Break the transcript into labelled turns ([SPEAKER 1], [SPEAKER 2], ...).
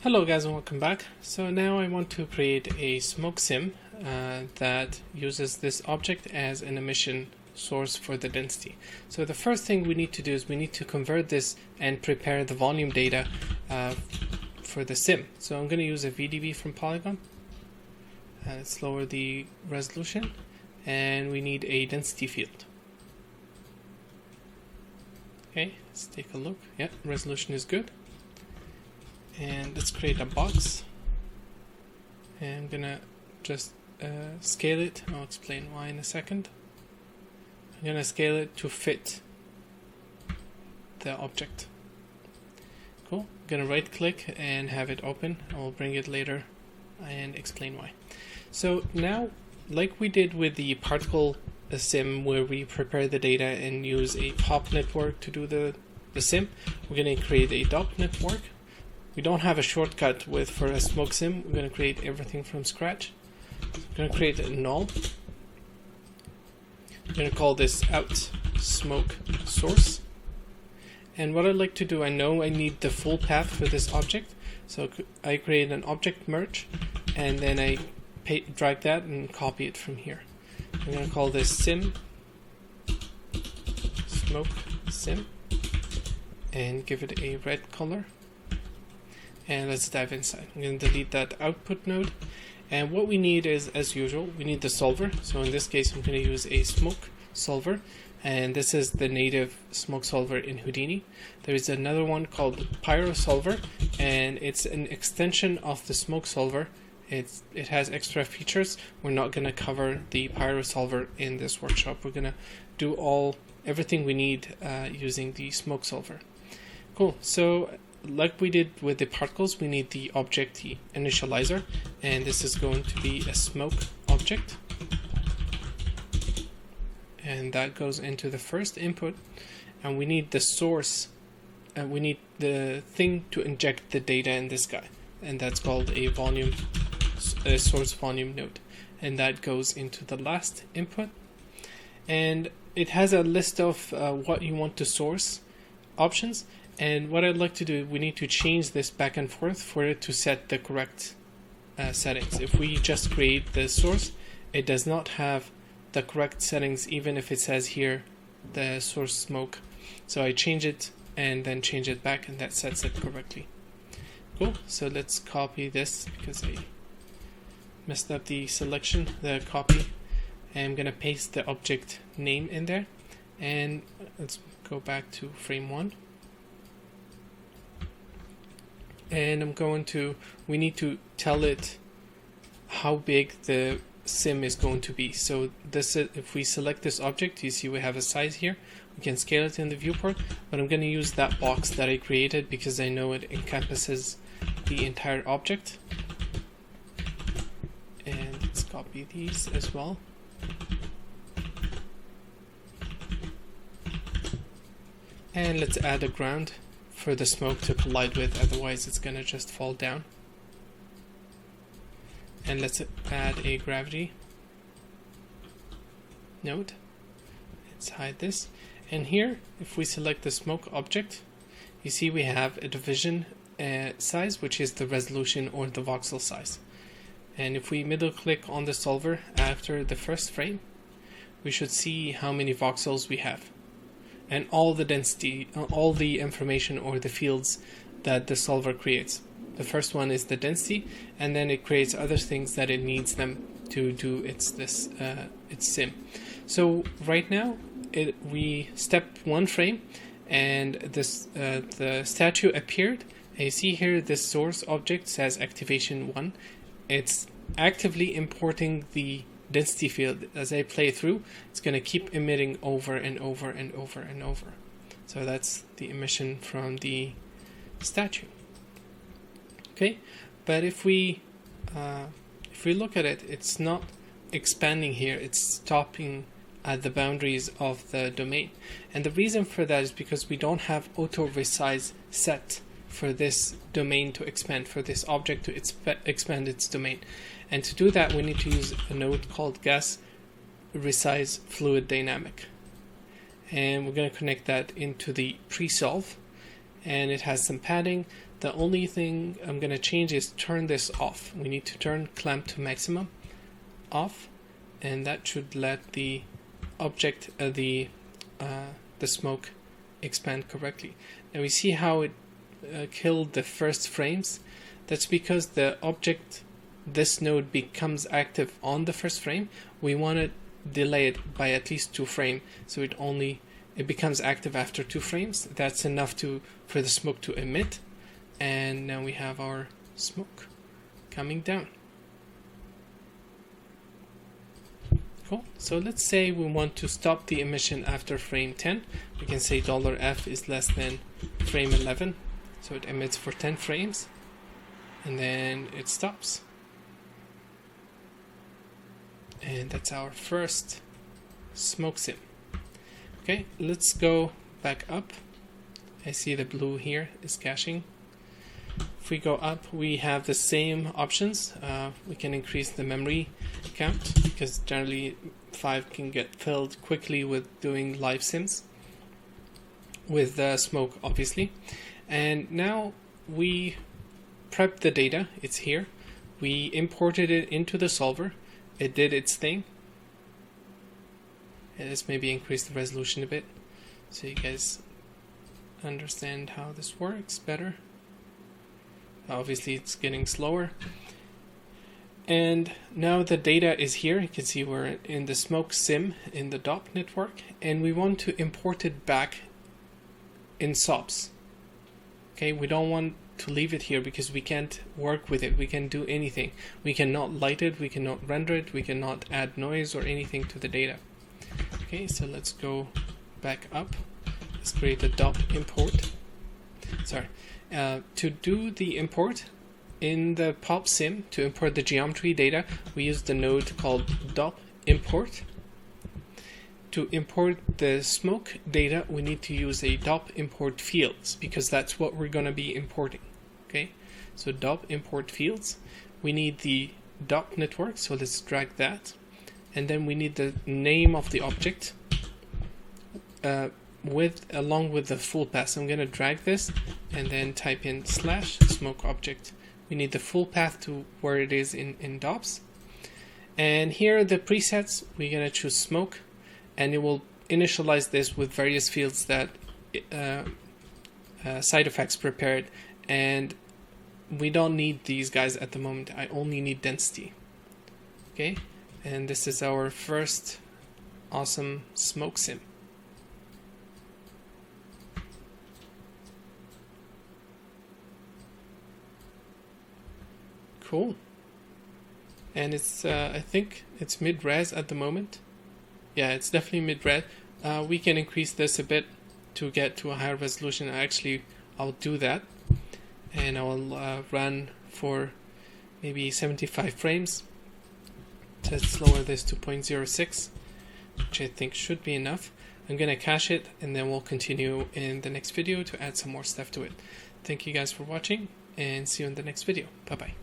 [SPEAKER 1] Hello guys and welcome back. So now I want to create a smoke sim that uses this object as an emission source for the density. So the first thing we need to do is we need to convert this and prepare the volume data for the sim. So I'm going to use a VDB from Polygon. Let's lower the resolution, and we need a density field. Okay, let's take a look. Yeah, resolution is good. And let's create a box, and I'm gonna just scale it. I'll explain why in a second. I'm gonna scale it to fit the object. Cool. I'm gonna right click and have it open. I'll bring it later and explain why. So now, like we did with the particle sim where we prepare the data and use a top network to do the sim, we're gonna create a dot network. We don't have a shortcut for a smoke sim. We're going to create everything from scratch. I'm going to create a null. I'm going to call this out smoke source. And what I'd like to do, I know I need the full path for this object. So I create an object merge, and then I drag that and copy it from here. I'm going to call this sim smoke sim and give it a red color. And let's dive inside. I'm going to delete that output node. And what we need is, as usual, we need the solver. So in this case, I'm going to use a smoke solver. And this is the native smoke solver in Houdini. There is another one called Pyro Solver, and it's an extension of the smoke solver. It has extra features. We're not going to cover the Pyro Solver in this workshop. We're going to do everything we need using the smoke solver. Cool. So like we did with the particles, we need the object initializer, and this is going to be a smoke object, and that goes into the first input. And we need the source, and we need the thing to inject the data in this guy, and that's called a source volume node, and that goes into the last input. And it has a list of what you want to source options. And what I'd like to do, we need to change this back and forth for it to set the correct settings. If we just create the source, it does not have the correct settings, even if it says here the source smoke. So I change it and then change it back, and that sets it correctly. Cool. So let's copy this because I messed up the selection, the copy. And I'm going to paste the object name in there. And let's go back to frame 1. And we need to tell it how big the sim is going to be. So if we select this object, you see we have a size here. We can scale it in the viewport, but I'm going to use that box that I created because I know it encompasses the entire object. And let's copy these as well. And let's add a ground for the smoke to collide with, otherwise it's gonna just fall down. And let's add a gravity node. Let's hide this. And here, if we select the smoke object, you see we have a division size, which is the resolution or the voxel size. And if we middle click on the solver after the first frame, we should see how many voxels we have, and all the density, all the information or the fields that the solver creates. The first one is the density, and then it creates other things that it needs them to do its sim. So right now we stepped one frame, and the statue appeared. And you see here this source object says activation 1. It's actively importing the density field. As I play through, it's going to keep emitting over and over and over and over. So that's the emission from the statue. Okay, but if we look at it, it's not expanding here. It's stopping at the boundaries of the domain, and the reason for that is because we don't have auto resize set for this domain to expand, for this object to expand its domain. And to do that, we need to use a node called gas resize fluid dynamic. And we're going to connect that into the pre-solve. and it has some padding. The only thing I'm going to change is turn this off. We need to turn clamp to maximum off, and that should let the object, the smoke expand correctly. Now we see how it killed the first frames. That's because the object, this node, becomes active on the first frame. We want to delay it by at least 2 frames, so it becomes active after 2 frames. That's enough for the smoke to emit, and now we have our smoke coming down. Cool. So let's say we want to stop the emission after frame 10. We can say $F is less than frame 11, so it emits for 10 frames, and then it stops. And that's our first smoke sim. Okay, let's go back up. I see the blue here is caching. If we go up, we have the same options. We can increase the memory count, because generally 5 can get filled quickly with doing live sims with smoke, obviously. And now we prep the data. It's here. We imported it into the solver. It did its thing. And let's maybe increase the resolution a bit so you guys understand how this works better. Obviously it's getting slower. And now the data is here. You can see we're in the smoke sim in the DOP network, and we want to import it back in SOPs. Okay, we don't want to leave it here because we can't work with it. We can't do anything. We cannot light it, we cannot render it, we cannot add noise or anything to the data. Okay, so let's go back up. Let's create a DOP import. To do the import in the pop sim, to import the geometry data, we use the node called DOP import. To import the smoke data, we need to use a DOP import fields, because that's what we're going to be importing. Okay, so DOP import fields. We need the DOP network, so let's drag that, and then we need the name of the object along with the full path. So I'm going to drag this and then type in /smoke object. We need the full path to where it is in DOPS. And here are the presets. We're going to choose smoke, and it will initialize this with various fields that side effects prepared, and we don't need these guys at the moment. I only need density. Okay, and this is our first awesome smoke sim. Cool. And it's I think it's mid-res at the moment. Yeah, it's definitely mid-res. We can increase this a bit to get to a higher resolution. I'll do that, and I will run for maybe 75 frames. Let's lower this to 0.06, which I think should be enough. I'm gonna cache it, and then we'll continue in the next video to add some more stuff to it. Thank you guys for watching, and see you in the next video. Bye bye.